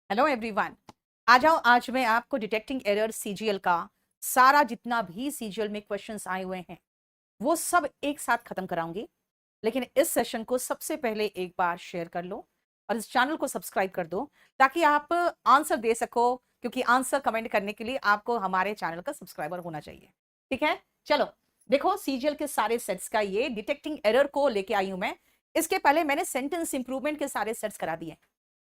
Hello everyone. आ जाओ, आज मैं आपको डिटेक्टिंग एरर सीजीएल का सारा जितना भी सीजीएल में क्वेश्चंस आए हुए हैं वो सब एक साथ खत्म कराऊंगी। लेकिन इस सेशन को सबसे पहले एक बार शेयर कर लो और इस चैनल को सब्सक्राइब कर दो ताकि आप आंसर दे सको, क्योंकि आंसर कमेंट करने के लिए आपको हमारे चैनल का सब्सक्राइबर होना चाहिए। ठीक है, चलो देखो सीजीएल के सारे सेट्स का ये डिटेक्टिंग एरर को लेके आई हूं मैं। इसके पहले मैंने सेंटेंस इंप्रूवमेंट के सारे सेट्स करा दिए।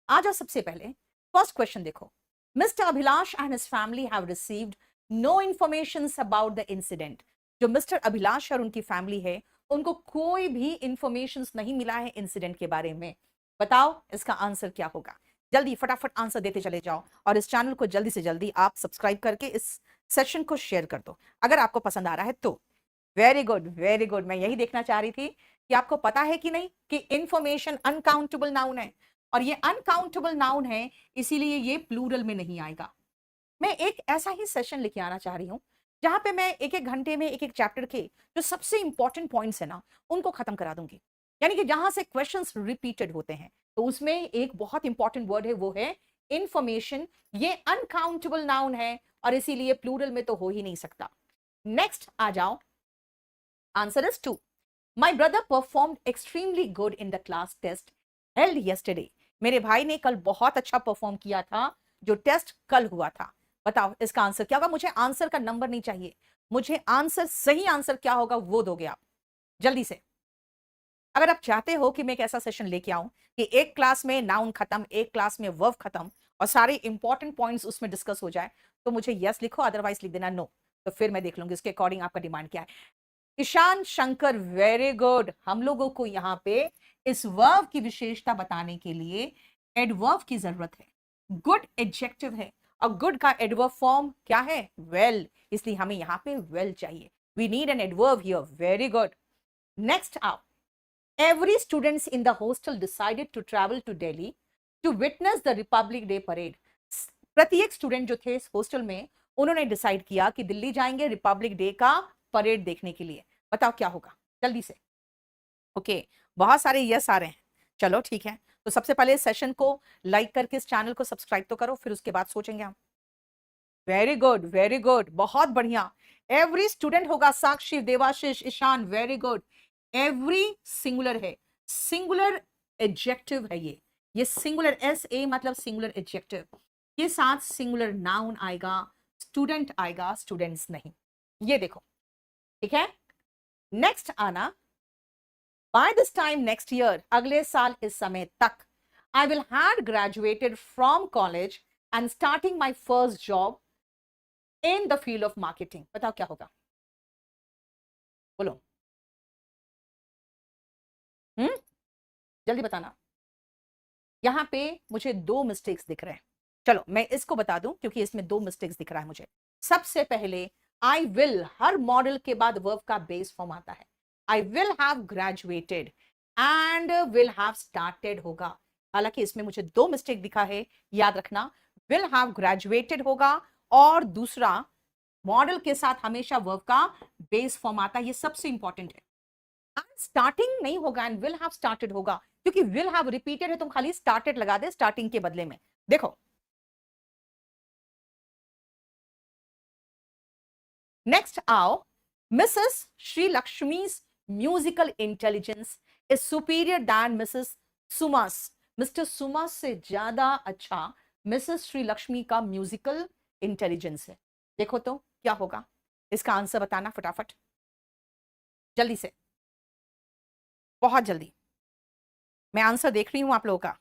आ जाओ, सबसे पहले फर्स्ट क्वेश्चन देखो। Mister Abhilash and his family have received no information about the incident. जो मिस्टर अभिलाष और उनकी फैमिली है उनको कोई भी इंफॉर्मेशन नहीं मिला है इंसिडेंट के बारे में। बताओ इसका आंसर क्या होगा। जल्दी फटाफट आंसर देते चले जाओ और इस चैनल को जल्दी से जल्दी आप सब्सक्राइब करके इस सेशन को शेयर कर दो अगर आपको पसंद आ रहा है तो। वेरी गुड वेरी गुड, मैं यही देखना चाह रही थी कि आपको पता है कि नहीं कि इंफॉर्मेशन अनकाउंटेबल नाउन है और ये अनकाउंटेबल नाउन है, इसीलिए ये प्लूरल में नहीं आएगा। मैं एक ऐसा ही सेशन लेके आना चाह रही हूं जहां पे मैं एक एक घंटे में एक एक चैप्टर के जो सबसे इंपॉर्टेंट पॉइंट्स है ना उनको खत्म करा दूंगी। यानी कि जहां से क्वेश्चंस रिपीटेड होते हैं तो उसमें एक बहुत इंपॉर्टेंट वर्ड है, वो है इंफॉर्मेशन। ये अनकाउंटेबल नाउन है और इसीलिए प्लूरल में तो हो ही नहीं सकता। नेक्स्ट आ जाओ, answer is 2। My brother performed extremely good in the class test held yesterday. मेरे भाई ने कल बहुत अच्छा परफॉर्म किया था जो टेस्ट कल हुआ था। बताओ इसका आंसर क्या होगा। मुझे आंसर का नंबर नहीं चाहिए, मुझे आंसर, सही आंसर क्या होगा वो दोगे आप जल्दी से। अगर आप चाहते हो कि मैं एक ऐसा सेशन लेके आऊं कि एक क्लास में नाउन खत्म, एक क्लास में वर्ब खत्म और सारे इंपॉर्टेंट पॉइंट्स उसमें डिस्कस हो जाए, तो मुझे यस लिखो, अदरवाइज लिख देना नो। तो फिर मैं देख लूंगी उसके अकॉर्डिंग आपका डिमांड क्या है। Ishaan Shankar, very good. हम लोगों को यहाँ पे इस वर्ब की विशेषता बताने के लिए एडवर्ब की जरूरत है। गुड एडजेक्टिव है और गुड का एडवर्ब फॉर्म क्या है, वेल। इसलिए हमें यहाँ पे वेल चाहिए। We need an adverb here, very good. Next आओ, every students in the hostel decided to travel to Delhi to witness the Republic Day parade. प्रत्येक स्टूडेंट जो थे इस हॉस्टल में उन्होंने डिसाइड किया कि दिल्ली जाएंगे रिपब्लिक डे का परेड देखने के लिए। बताओ क्या होगा जल्दी से। ओके, बहुत सारे यस आ रहे हैं। चलो ठीक है, तो सबसे पहले सेशन को लाइक करके इस चैनल को सब्सक्राइब तो करो, फिर उसके बाद सोचेंगे हम। वेरी गुड वेरी गुड, बहुत बढ़िया। एवरी स्टूडेंट होगा Sakshi, Devashish, Ishan, very good. Every singular है, सिंगुलर एडजेक्टिव है ये सिंगुलर, एस ए मतलब सिंगुलर एडजेक्टिव के साथ सिंगुलर नाउन आएगा, स्टूडेंट आएगा, स्टूडेंट्स नहीं। ये देखो, ठीक है। नेक्स्ट आना, by this time next year, अगले साल इस समय तक, I will had graduated from college and starting my first job in the field of marketing. बताओ क्या होगा, बोलो। हम्म, जल्दी बताना। यहां पे मुझे दो मिस्टेक्स दिख रहे हैं। चलो मैं इसको बता दूं क्योंकि इसमें दो मिस्टेक्स दिख रहा है मुझे। सबसे पहले आई विल, हर मॉडल के बाद वर्ब का बेस फॉर्म आता है। I will have graduated and will have started होगा। हालांकि इसमें मुझे दो मिस्टेक दिखा है, याद रखना। विल हैव ग्रेजुएटेड होगा और दूसरा मॉडल के साथ हमेशा वर्ब का बेस फॉर्म आता है, ये सबसे इंपॉर्टेंट है। स्टार्टिंग नहीं होगा एंड विल हैव स्टार्टेड होगा, क्योंकि विल हैव रिपीटेड है, तुम खाली स्टार्टेड लगा दे स्टार्टिंग के बदले में। देखो नेक्स्ट आओ, Mrs Shri Lakshmi's musical intelligence is superior than Mrs Sumas. Mr Sumas से ज्यादा अच्छा मिसेस श्री लक्ष्मी का म्यूजिकल इंटेलिजेंस है। देखो तो क्या होगा, इसका आंसर बताना फटाफट जल्दी से, बहुत जल्दी। मैं आंसर देख रही हूं आप लोगों का।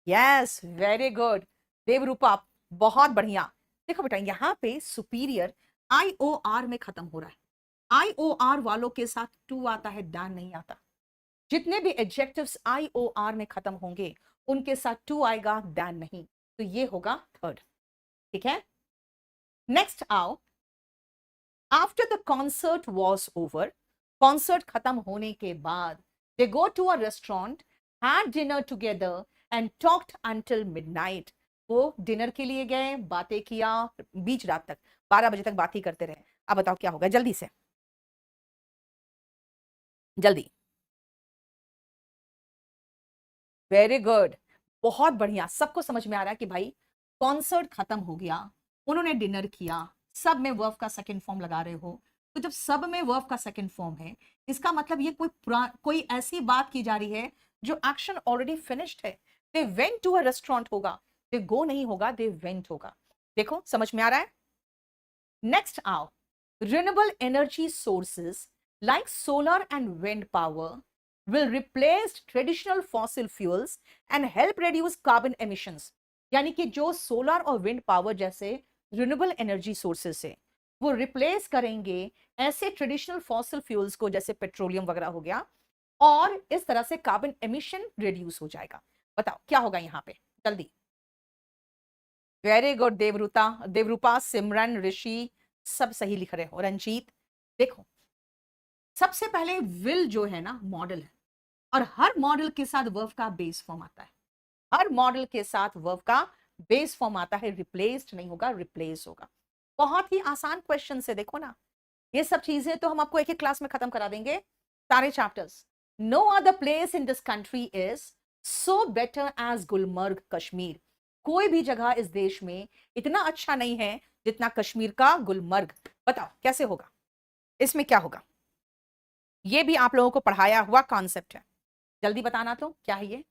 यस, वेरी गुड देवरूपा, बहुत बढ़िया। देखो बेटा, यहां पे सुपीरियर आई ओ आर में खत्म हो रहा है। आई ओ आर वालों के साथ टू आता है, डैन नहीं आता। जितने भी एडजेक्टिव्स आई ओ आर में खत्म होंगे उनके साथ टू आएगा, डैन नहीं। तो ये होगा थर्ड, ठीक है। नेक्स्ट आओ, after the concert was over, concert खत्म होने के बाद they go to a restaurant, had dinner together and talked until midnight. वो डिनर के लिए गए, बातें किया बीच रात तक, 12 बजे तक बात ही करते रहे। अब बताओ क्या होगा जल्दी से, जल्दी। वेरी गुड, बहुत बढ़िया, सबको समझ में आ रहा है कि भाई कॉन्सर्ट खत्म हो गया, उन्होंने डिनर किया, सब में वर्ब का सेकंड फॉर्म लगा रहे हो। तो जब सब में वर्ब का सेकंड फॉर्म है, इसका मतलब ये कोई ऐसी बात की जा रही है जो एक्शन ऑलरेडी फिनिश्ड है। They went to a restaurant होगा, दे गो नहीं होगा, दे वेंट होगा। देखो समझ में आ रहा है। नेक्स्ट आओ, renewable energy sources like solar and wind power will replace traditional fossil fuels and help reduce carbon emissions। यानी कि जो सोलर और विंड पावर जैसे रिन्यूएबल एनर्जी सोर्सेस है, वो रिप्लेस करेंगे ऐसे ट्रेडिशनल फॉसिल फ्यूल्स को, जैसे पेट्रोलियम वगैरह हो गया, और इस तरह से कार्बन एमिशन रिड्यूस हो जाएगा। बताओ क्या होगा यहाँ पे, जल्दी। वेरी गुड देवरूता, देवरूपा, सिमरन, ऋषि, सब सही लिख रहे हो। रंजीत, देखो सबसे पहले विल जो है ना मॉडल है, और हर मॉडल के साथ वर्ब का बेस फॉर्म आता है। हर मॉडल के साथ वर्ब का बेस फॉर्म आता है, रिप्लेस्ड नहीं होगा, रिप्लेस होगा। बहुत ही आसान क्वेश्चन से, देखो ना ये सब चीजें तो हम आपको एक एक क्लास में खत्म करा देंगे, सारे chapters. No other place in this country is so better as Gulmarg Kashmir. कोई भी जगह इस देश में इतना अच्छा नहीं है जितना कश्मीर का गुलमर्ग। बताओ कैसे होगा, इसमें क्या होगा? ये भी आप लोगों को पढ़ाया हुआ कॉन्सेप्ट है, जल्दी बताना तो क्या है ये।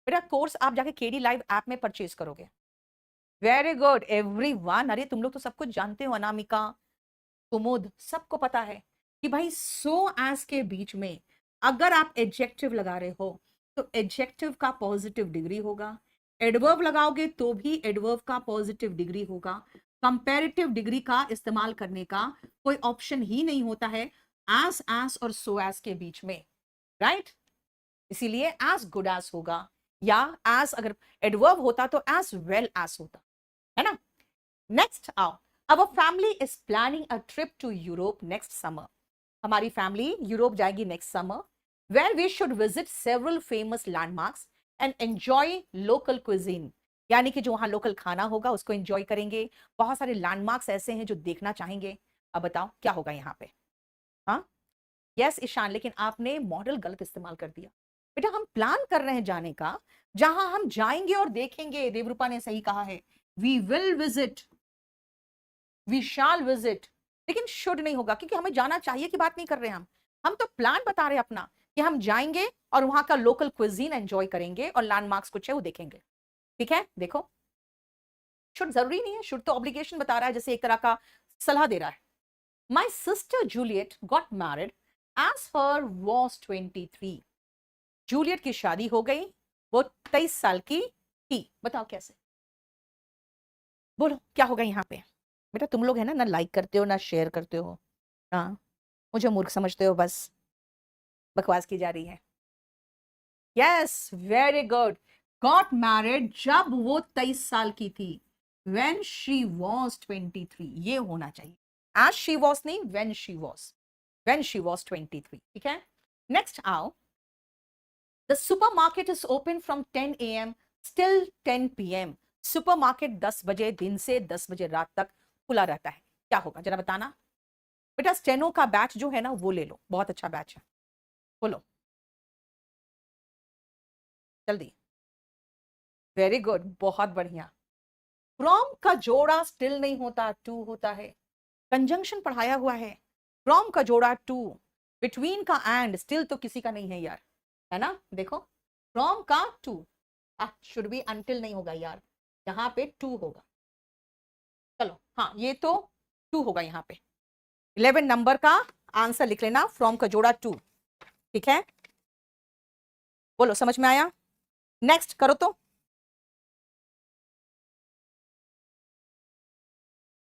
बेटा कोर्स आप जाके केडी लाइव ऐप में परचेज करोगे। वेरी गुड एवरीवन, अरे तुम लोग तो सब कुछ जानते हो, अनामिका, कुमुद, सबको पता है कि भाई सो एज के बीच में अगर आप एडजेक्टिव लगा रहे हो तो एडजेक्टिव का पॉजिटिव डिग्री होगा, एडवर्ब लगाओगे तो भी एडवर्ब का पॉजिटिव डिग्री होगा। कंपैरेटिव डिग्री का इस्तेमाल करने का कोई ऑप्शन ही नहीं होता है एस और सो एस के बीच में, राइट? इसीलिए एज गुड एज होगा, या एज अगर एडवर्ब होता तो एज वेल एज होता, है ना। नेक्स्ट आओ, our family is planning a trip to Europe next summer. हमारी फैमिली यूरोप जाएगी next summer, where we should visit several famous landmarks and enjoy local cuisine. यानी कि जो वहां लोकल खाना होगा उसको एंजॉय करेंगे, बहुत सारे लैंडमार्क्स ऐसे हैं जो देखना चाहेंगे। अब बताओ क्या होगा यहाँ पे। हाँ यस ईशान, लेकिन आपने मॉडल गलत इस्तेमाल कर दिया। बेटा हम प्लान कर रहे हैं जाने का, जहां हम जाएंगे और देखेंगे। देवरूपा ने सही कहा है, we will visit, we shall visit, लेकिन शुड नहीं होगा, क्योंकि हमें जाना चाहिए की बात नहीं कर रहे हम तो प्लान बता रहे हैं अपना कि हम जाएंगे और वहां का लोकल क्विजीन एंजॉय करेंगे और लैंडमार्क्स कुछ है वो देखेंगे। ठीक है, देखो शुड जरूरी नहीं है, शुड तो ऑब्लिगेशन बता रहा है, जैसे एक तरह का सलाह दे रहा है। My sister Juliet got married as her was 23। Juliet की शादी हो गई, वो 23 साल की थी। बताओ कैसे, बोलो क्या होगा यहाँ पे। बेटा तुम लोग है ना लाइक करते हो ना शेयर करते हो, हाँ मुझे मूर्ख समझते हो, बस बकवास की जा रही है। Yes very good, got married जब वो 23 साल की थी, व्हेन शी वाज 23, ये होना चाहिए, एज शी वाज नहीं, व्हेन शी वाज 23। ठीक है, नेक्स्ट आओ, the supermarket is open from 10 AM still 10 PM। Supermarket 10 बजे दिन से 10 बजे रात तक खुला रहता है। क्या होगा जरा बताना। बेटा स्टेनो का बैच जो है ना वो ले लो, बहुत अच्छा बैच है, बोलो जल्दी। वेरी गुड, बहुत बढ़िया। फ्रॉम का जोड़ा स्टिल नहीं होता, टू होता है। कंजंक्शन पढ़ाया हुआ है, फ्रॉम का जोड़ा टू, बिटवीन का एंड, स्टिल तो किसी का नहीं है यार, है ना। देखो फ्रॉम का टू, शुड बी अनटिल नहीं होगा यार, यहाँ पे टू होगा। चलो हाँ ये तो टू होगा यहाँ पे। 11 नंबर का आंसर लिख लेना, फ्रॉम का जोड़ा टू। ठीक है, बोलो समझ में आया। नेक्स्ट करो तो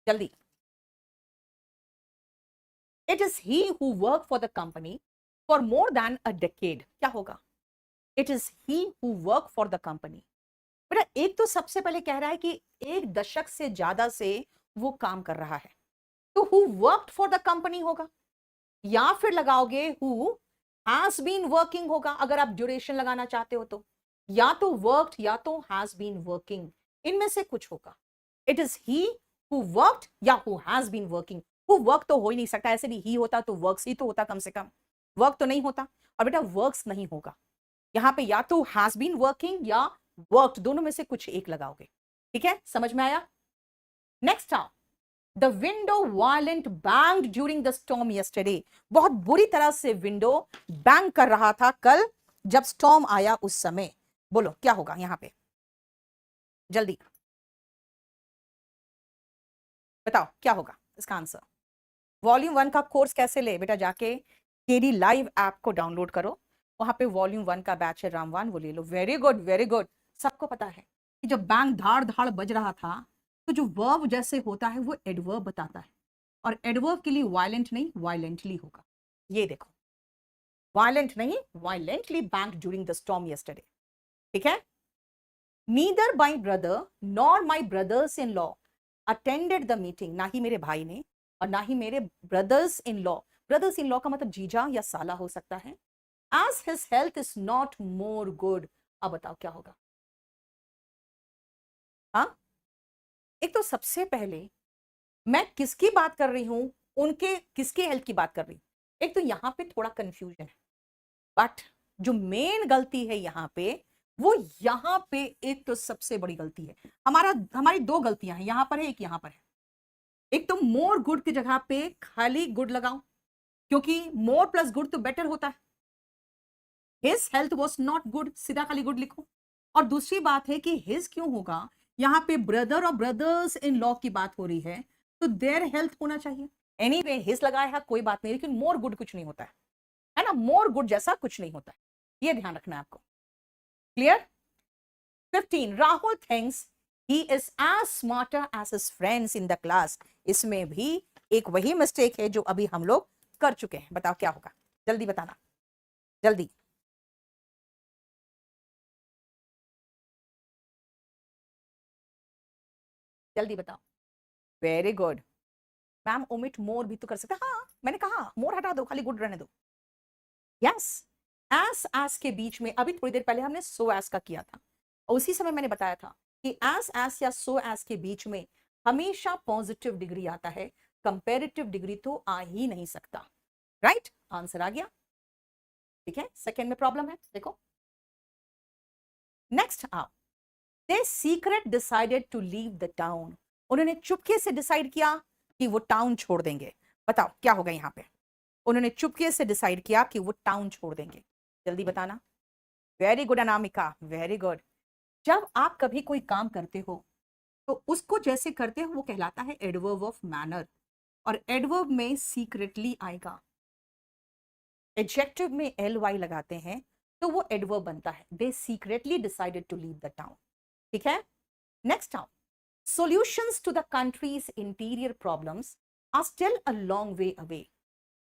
जल्दी। It is he who work for the company for more than a decade. क्या होगा, it is he who work for the company. बेटा एक तो सबसे पहले कह रहा है कि एक दशक से ज्यादा से वो काम कर रहा है, तो who worked for the company होगा, या फिर लगाओगे हु हैज बीन वर्किंग होगा, अगर आप ड्यूरेशन लगाना चाहते हो तो, या तो वर्कड या तो हैज बीन वर्किंग, इनमें से कुछ होगा। It is he who worked या who has been working. Who work तो हो ही नहीं सकता, ऐसे भी ही होता तो वर्क्स ही तो होता, कम से कम वर्क तो नहीं होता, और बेटा वर्क्स नहीं होगा। यहां पे या तो हैज बीन वर्किंग या वर्कड, दोनों में से कुछ एक लगाओगे। ठीक है, समझ में आया? नेक्स्ट आओ, the window violent bang during the storm yesterday, बहुत बुरी तरह से विंडो बैंग कर रहा था कल जब स्टॉर्म आया उस समय। बोलो क्या होगा यहां पे, जल्दी बताओ क्या होगा इसका आंसर। वॉल्यूम 1 का कोर्स कैसे ले बेटा, जाके केडी लाइव ऐप को डाउनलोड करो, वहां पे वॉल्यूम 1 का बैच है रामवान, वो ले लो। Very good very good. सबको पता है कि जब बैंग धाड़ धाड़ बज रहा था तो जो वर्ब जैसे होता है वो एडवर्ब बताता है, और एडवर्ब के लिए वायलेंट नहीं वायलेंटली होगा। ये देखो, वायलेंट नहीं violently bang during the storm yesterday. ठीक है, neither my brother nor my brothers in law attended the meeting, ना ही मेरे भाई ने और ना ही मेरे brothers in law, brothers in law का मतलब जीजा या साला हो सकता है। As his health is not more good, अब बताओ क्या होगा। हाँ, एक तो सबसे पहले मैं किसकी बात कर रही हूं, उनके किसके हेल्थ की बात कर रही हूं, एक तो यहां पे थोड़ा कंफ्यूजन है, बट जो मेन गलती है यहां पे, वो यहां पे एक तो सबसे बड़ी गलती है। हमारी दो गलतियां हैं, यहां पर है एक यहां पर है। एक तो मोर गुड की जगह पे खाली गुड लगाओ, क्योंकि मोर प्लस गुड तो बेटर होता है। His health was not good, सीधा खाली गुड लिखो। और दूसरी बात है कि हिज क्यों होगा, यहां पे ब्रदर और ब्रदर्स इन लॉ की बात हो रही है, तो देयर हेल्थ होना चाहिए। एनीवे हिज लगाया है कोई बात नहीं, लेकिन मोर गुड कुछ नहीं होता है ना, मोर गुड जैसा कुछ नहीं होता है, ये ध्यान रखना है आपको। Clear? 15, Rahul thinks he is as smarter as his friends in the class, इसमें भी एक वही मिस्टेक है जो अभी हम लोग कर चुके हैं। बताओ क्या होगा, जल्दी बताना, जल्दी जल्दी बताओ। वेरी गुड मैम, ओमिट मोर भी तो कर सकते हैं। हाँ, मैंने कहा मोर हटा दो, खाली गुड रहने दो। यस, एस के बीच में अभी थोड़ी देर पहले हमने सो एस का किया था, और उसी समय मैंने बताया था कि एस या सो एस के बीच में हमेशा पॉजिटिव डिग्री आता है, कंपेरेटिव डिग्री तो आ ही नहीं सकता। राइट, आंसर आ गया। ठीक है, सेकेंड में प्रॉब्लम है, देखो नेक्स्ट आप, they secret decided to leave the town, उन्होंने चुपके से डिसाइड किया कि वो टाउन छोड़ देंगे। बताओ क्या होगा यहाँ पे, उन्होंने चुपके से डिसाइड किया कि वो टाउन छोड़ देंगे, जल्दी बताना। Very good Anamika, very good. जब आप कभी कोई काम करते हो तो उसको जैसे करते हो वो कहलाता है एडवर्ब ऑफ मैनर, और एडवर्ब में सीक्रेटली आएगा। एडजेक्टिव में एल वाई लगाते हैं तो वो एडवर्ब बनता है, they secretly decided to leave the town. ठीक है, नेक्स्ट आओ, solutions to the country's interior problems are still a long way away,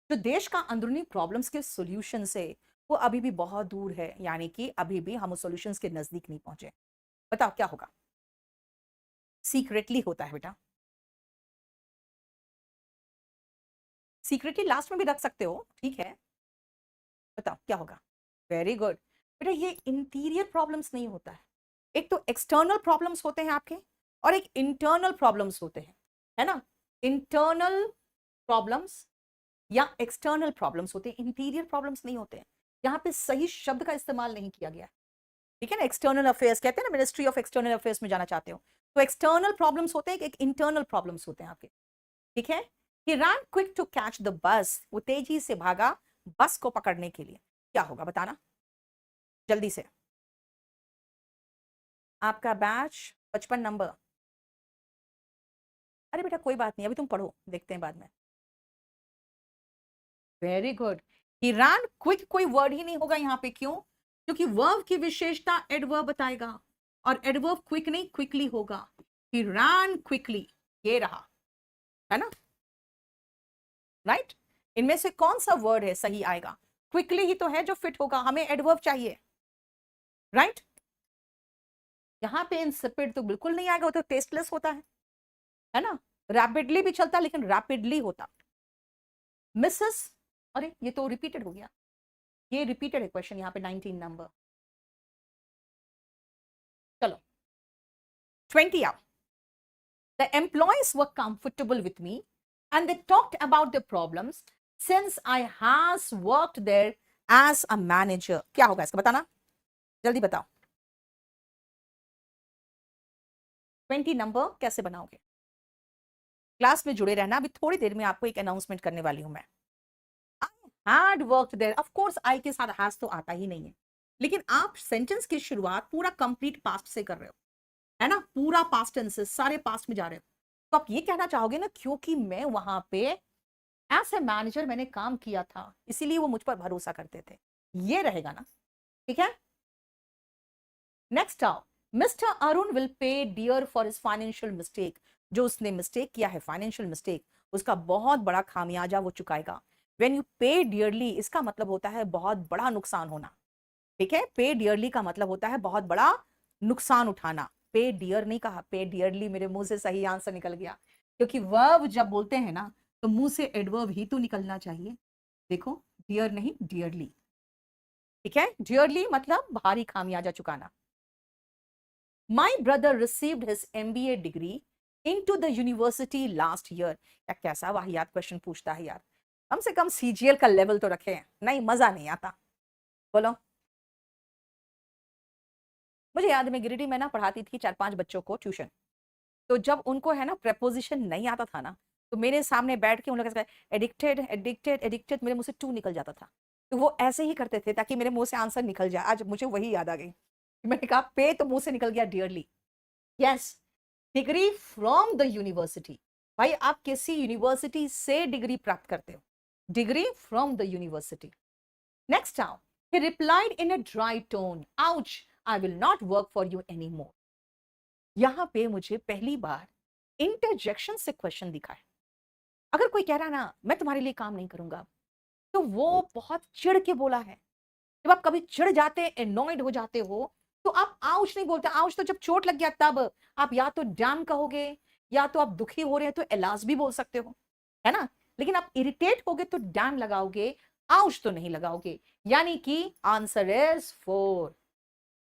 जो देश का अंदरूनी प्रॉब्लम्स के सॉल्यूशन से वो अभी भी बहुत दूर है, यानी कि अभी भी हम उस सॉल्यूशंस के नजदीक नहीं पहुंचे। बताओ क्या होगा, सीक्रेटली होता है बेटा, सीक्रेटली लास्ट में भी रख सकते हो, ठीक है, बताओ क्या होगा। वेरी गुड बेटा, ये इंटीरियर प्रॉब्लम्स नहीं होता है, एक तो एक्सटर्नल प्रॉब्लम्स होते हैं आपके, और एक इंटरनल प्रॉब्लम्स होते हैं, है ना। इंटरनल प्रॉब्लम्स या एक्सटर्नल प्रॉब्लम्स होते हैं, इंटीरियर प्रॉब्लम्स नहीं होते हैं। यहाँ पे सही शब्द का इस्तेमाल नहीं किया गया, ठीक है ना। एक्सटर्नल अफेयर्स कहते हैं ना, मिनिस्ट्री ऑफ एक्सटर्नल अफेयर्स में जाना चाहते हो तो एक्सटर्नल प्रॉब्लम्स होते हैं, एक इंटरनल प्रॉब्लम्स होते हैं आपके। ठीक है, he ran quick to catch the bus, वो तेजी से भागा बस को पकड़ने के लिए। क्या होगा बताना जल्दी से, आपका बैच 55 नंबर। अरे बेटा कोई बात नहीं, अभी तुम पढ़ो, देखते हैं बाद में। वेरी गुड, ही रैन क्विक कोई वर्ड ही नहीं होगा यहाँ पे, क्यों? क्योंकि वर्ब की विशेषता एडवर्ब बताएगा, और एडवर्ब क्विक नहीं क्विकली होगा। ही रैन क्विकली, ये रहा, है ना, राइट। इनमें से कौन सा वर्ड है सही आएगा, क्विकली ही तो है जो फिट होगा, हमें एडवर्ब चाहिए, राइट। यहां पे इंसिपिड तो बिल्कुल नहीं आएगा, वो तो टेस्टलेस होता है ना। रैपिडली भी चलता लेकिन रैपिडली होता। मिसेस, अरे ये तो रिपीटेड हो गया, ये रिपीटेड है क्वेश्चन यहाँ पे 19 नंबर। चलो 20 आओ, the employees were comfortable with me and they talked about their problems since I has worked there as a manager। क्या होगा इसका बताना, जल्दी बताओ 20 नंबर कैसे बनाओगे? क्लास में जुड़े रहना, अभी थोड़ी देर में आपको एक अनाउंसमेंट करने वाली हूं मैं। Hard work there, of course I के साथ हैज तो आता ही नहीं है, लेकिन आप सेंटेंस की शुरुआत पूरा कंप्लीट पास्ट से कर रहे हो, है ना, पूरा पास्ट टेंसेस सारे पास्ट में जा रहे हो, तो आप ये कहना चाहोगे ना क्योंकि मैं वहां पे एज ए मैनेजर मैंने काम किया था इसीलिए वो मुझ पर भरोसा करते थे, ये रहेगा ना, ठीक है। नेक्स्ट आओ, mister Arun will pay dear for his financial mistake, जो उसने मिस्टेक किया है फाइनेंशियल मिस्टेक, उसका बहुत बड़ा खामियाजा वो चुकाएगा। व्हेन यू पे डियरली इसका मतलब होता है बहुत बड़ा नुकसान होना, ठीक है, पे डियरली का मतलब होता है बहुत बड़ा नुकसान उठाना। पे डियर नहीं कहा, पे डियरली मेरे मुंह से सही आंसर निकल गया, क्योंकि वर्ब जब बोलते हैं ना तो मुंह से एडवर्ब ही तो निकलना चाहिए। देखो डियर नहीं डियरली, ठीक है, डियरली मतलब भारी खामियाजा चुकाना। My brother received his MBA degree into the university last year. या कैसा वाहियात क्वेश्चन पूछता है यार, कम से कम CGL का लेवल तो रखे, नहीं मजा नहीं आता। बोलो, मुझे याद है मैं गिरिडीह में ना पढ़ाती थी 4-5 बच्चों को ट्यूशन, तो जब उनको है ना प्रेपोजिशन नहीं आता था ना, तो मेरे सामने बैठ के उन लोग एडिक्टेड एडिक्टेड एडिक्टेड, मेरे मुंह से टू निकल जाता था, तो वो ऐसे ही करते थे ताकि मेरे मुंह से आंसर निकल जाए। आज मुझे वही याद आ गई, मैंने कहा पे तो मुंह से निकल गया dearly. Yes, degree from the university, भाई आप किसी यूनिवर्सिटी से डिग्री प्राप्त करते हो, degree from the university. Next आओ, he replied in a dry tone, ouch, I will not work for you anymore। यहां पे मुझे पहली बार इंटरजेक्शन से क्वेश्चन दिखा है। अगर कोई कह रहा है ना मैं तुम्हारे लिए काम नहीं करूंगा, तो वो बहुत चिढ़ के बोला है। जब आप कभी चिढ़ जाते एनॉयड हो जाते हो तो आप आउच नहीं बोलते, आउच तो जब चोट लग गया तब आप या तो डैम कहोगे, या तो आप दुखी हो रहे हैं तो एलास भी बोल सकते हो, है ना, लेकिन आप इरिटेट होगे तो डैम लगाओगे, आउच तो नहीं लगाओगे, यानी कि आंसर इज 4,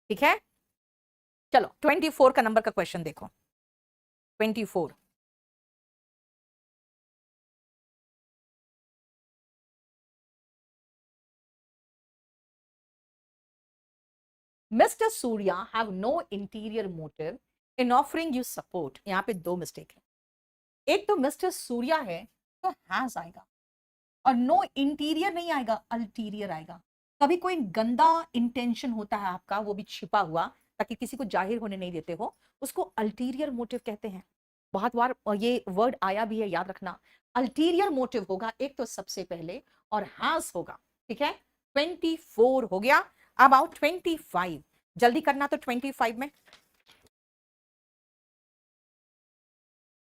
ठीक है। चलो 24 का नंबर का क्वेश्चन देखो, 24। Mister Surya have no interior motive in offering you support. यहां पे दो मिस्टेक है, एक तो मिस्टर सूर्या है तो हैज आएगा, और नो इंटीरियर नहीं आएगा, अल्टीरियर आएगा। कभी कोई गंदा इंटेंशन होता है आपका, वो भी छिपा हुआ ताकि किसी को जाहिर होने नहीं देते हो, उसको अल्टीरियर मोटिव कहते हैं। बहुत बार ये वर्ड आया भी है, याद रखना। अल्टीरियर मोटिव होगा एक तो सबसे पहले, और हैज होगा, ठीक है। 24 हो गया, अब आओ 25, जल्दी करना तो 25 में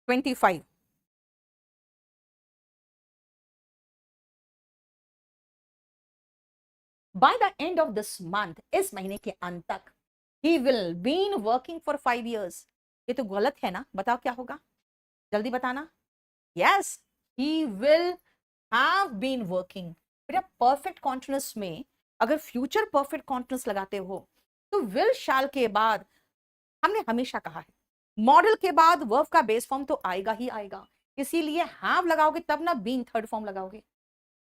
25। By the end of this month, इस महीने के अंत तक, he will been working for 5 years। ये तो गलत है ना, बताओ क्या होगा, जल्दी बताना। Yes, he will have been working. बेटा परफेक्ट कॉन्टिन्यूअस में अगर फ्यूचर परफेक्ट कॉन्टिन्यूअस लगाते हो तो विल शैल के बाद, हमने हमेशा कहा है मॉडल के बाद वर्ब का बेस फॉर्म तो आएगा ही आएगा, इसीलिए हैव लगाओगे तब ना बीन थर्ड फॉर्म लगाओगे।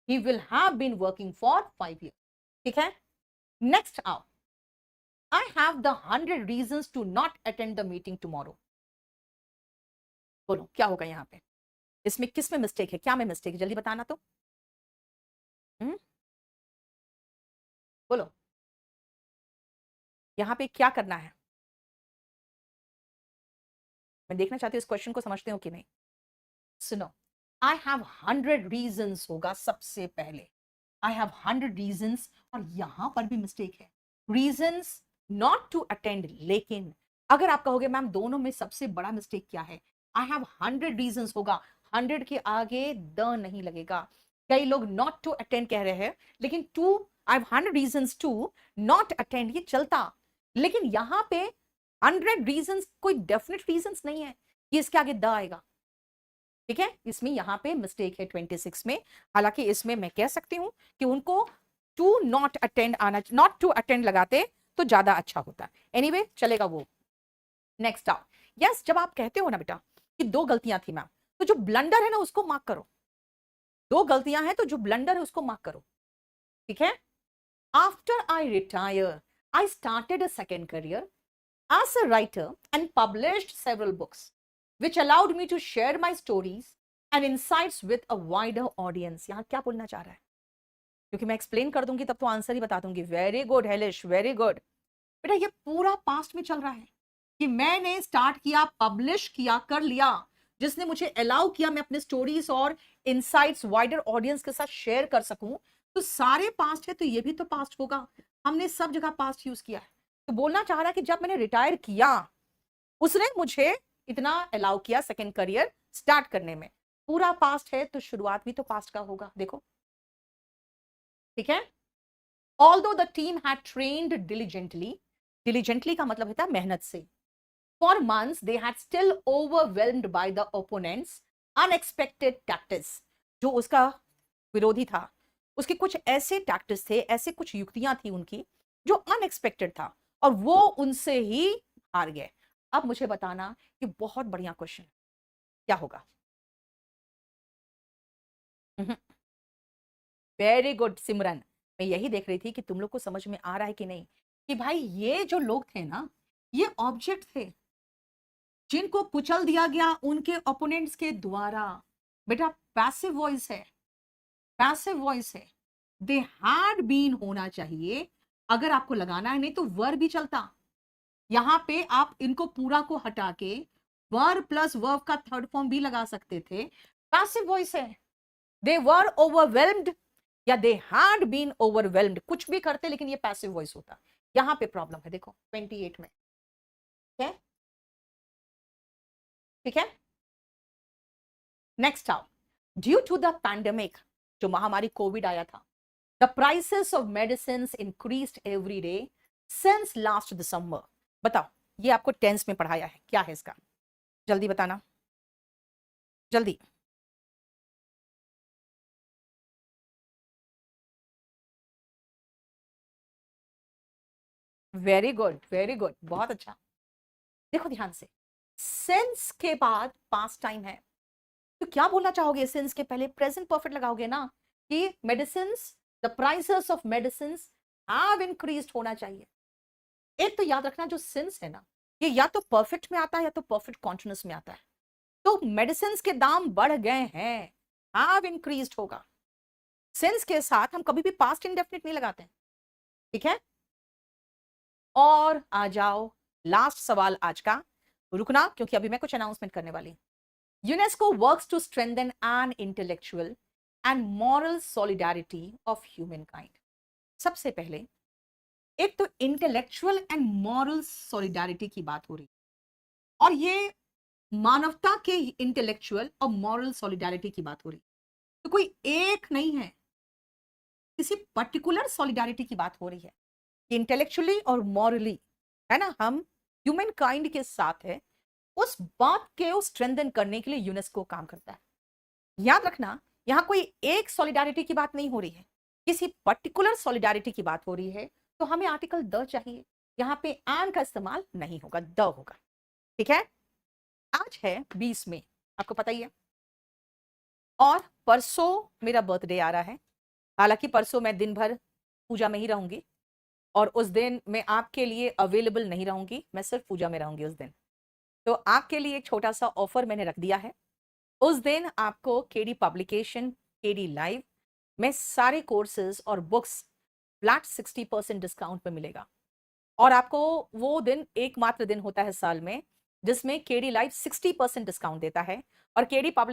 He will have been working for 5 years, ठीक है। नेक्स्ट आओ, I have the 100 reasons to not attend the meeting tomorrow। बोलो क्या होगा यहाँ पे, इसमें किस में मिस्टेक है, क्या में मिस्टेक है, जल्दी बताना तो। बोलो यहाँ पे क्या करना है, मैं देखना चाहती हूँ इस क्वेश्चन को समझते हो कि नहीं। सुनो, आई हैव 100 reasons होगा सबसे पहले, आई हैव 100 reasons, और यहां पर भी मिस्टेक है, reasons not to attend। लेकिन अगर आप कहोगे मैम दोनों में सबसे बड़ा मिस्टेक क्या है, आई हैव 100 reasons होगा, 100 के आगे द नहीं लगेगा। कई लोग not to attend कह रहे हैं, लेकिन to, I have 100 reasons to not attend ये चलता, लेकिन यहां पे 100 reasons कोई डेफिनेट रीजंस नहीं है कि इसके आगे द आएगा, ठीक है। इसमें यहां पे मिस्टेक है 26 में। हालांकि इसमें मैं कह सकती हूं कि उनको टू नॉट अटेंड आना, नॉट टू अटेंड लगाते तो ज्यादा अच्छा होता। एनीवे चलेगा वो। नेक्स्ट आओ, यस जब आप कहते हो ना बेटा कि दो गलतियां थी मैम, तो जो ब्लंडर है ना उसको मार्क करो, दो गलतियां हैं तो जो ब्लंडर है उसको मार्क करो, ठीक है। After I retire I started a second career as a writer and published several books, which allowed me to share my stories and insights with a wider audience. यहां क्या बोलना चाह रहा है? क्योंकि मैं एक्सप्लेन कर दूंगी तब तो आंसर ही बता दूंगी. Very good hellish, very good. बेटा ये पूरा पास्ट में चल रहा है कि मैंने स्टार्ट किया, पब्लिश किया, कर लिया, जिसने मुझे अलाउ किया मैं अपने स्टोरीज और इनसाइट्स वाइडर ऑडियंस के साथ शेयर कर सकूं. तो सारे पास्ट है तो ये भी तो पास्ट होगा. हमने सब जगह पास्ट यूज किया है. तो बोलना चाह रहा है कि जब मैंने रिटायर किया उसने मुझे इतना अलाउ किया सेकेंड करियर स्टार्ट करने में. पूरा पास्ट है तो शुरुआत भी तो पास्ट का होगा. देखो ठीक है. Although the team had trained diligently का मतलब होता है मेहनत से, for months they had still overwhelmed by the opponent's unexpected tactics. जो उसका विरोधी था उसके कुछ ऐसे टैक्टिक्स थे, ऐसे कुछ युक्तियां थी उनकी जो अनएक्सपेक्टेड था और वो उनसे ही हार गए. अब मुझे बताना कि बहुत बढ़िया क्वेश्चन क्या होगा. वेरी गुड सिमरन. मैं यही देख रही थी कि तुम लोग को समझ में आ रहा है कि नहीं कि भाई ये जो लोग थे ना ये ऑब्जेक्ट थे जिनको कुचल दिया गया उनके ओपोनेंट्स के द्वारा. बेटा पैसिव वॉइस है, पैसिव वॉइस है. दे हैड बीन होना चाहिए. अगर आपको लगाना है नहीं तो वर भी चलता. यहां पे आप इनको पूरा को हटा के वर प्लस वर्ब का थर्ड फॉर्म भी लगा सकते थे. पैसिव वॉइस है. दे वर ओवरवेल्म्ड या दे हैड बीन ओवरवेल्म्ड, कुछ भी करते लेकिन ये पैसिव वॉइस होता. यहां पे प्रॉब्लम है. देखो 28 में. ठीक है, ठीक है. नेक्स्ट आओ. ड्यू टू द पैंडेमिक, जो महामारी कोविड आया था, the prices of medicine increased every day since last December. बताओ ये आपको टेंस में पढ़ाया है, क्या है इसका? जल्दी बताना, जल्दी. वेरी गुड, वेरी गुड, बहुत अच्छा. देखो ध्यान से, सिंस के बाद पास्ट टाइम है तो क्या बोलना चाहोगे? सिंस के पहले प्रेजेंट परफेक्ट लगाओगे ना कि medicine, the prices of medicine have increased होना चाहिए. एक तो याद रखना जो सिंस है ना ये या तो परफेक्ट में आता है या तो परफेक्ट कॉन्टिन्यूस में आता है. तो मेडिसिन के दाम बढ़ गए हैं, हैव इंक्रीज्ड होगा. सिंस के साथ हम कभी भी पास्ट इंडेफिनिट नहीं लगाते हैं. ठीक है. और आ जाओ लास्ट सवाल आज का. रुकना क्योंकि अभी मैं कुछ अनाउंसमेंट करने वाली हूं. UNESCO works to strengthen an intellectual and moral solidarity of humankind. सबसे पहले एक तो इंटेलेक्चुअल एंड मॉरल सॉलिडारिटी की बात हो रही और ये मानवता के इंटेलेक्चुअल और मॉरल सॉलिडारिटी की बात हो रही. तो कोई एक नहीं है, किसी पर्टिकुलर सॉलिडारिटी की बात हो रही है. इंटेलेक्चुअली और मॉरली है ना, हम ह्यूमन काइंड के साथ है. उस बात के स्ट्रेंथन करने के लिए यूनेस्को काम करता है. याद रखना यहां कोई एक सॉलिडारिटी की बात नहीं हो रही है, किसी पर्टिकुलर सॉलिडारिटी की बात हो रही है. तो हमें आर्टिकल द चाहिए. यहां पे एन का इस्तेमाल नहीं होगा, द होगा. ठीक है. आज है 20 मई, आपको पता ही है. और परसों मेरा बर्थडे आ रहा है. हालांकि परसों मैं दिन भर पूजा में ही रहूंगी और उस दिन मैं आपके लिए अवेलेबल नहीं रहूंगी, मैं सिर्फ पूजा में रहूंगी उस दिन. तो आपके लिए एक छोटा सा ऑफर मैंने रख दिया है. उस दिन आपको केडी पब्लिकेशन, केडी लाइव में सारे कोर्सेज और बुक्स फ्लैट 60% डिस्काउंट पे मिलेगा. और आपको वो दिन एकमात्र दिन होता है साल में जिसमें केडी लाइव 60% डिस्काउंट देता है और केडी पब्लिक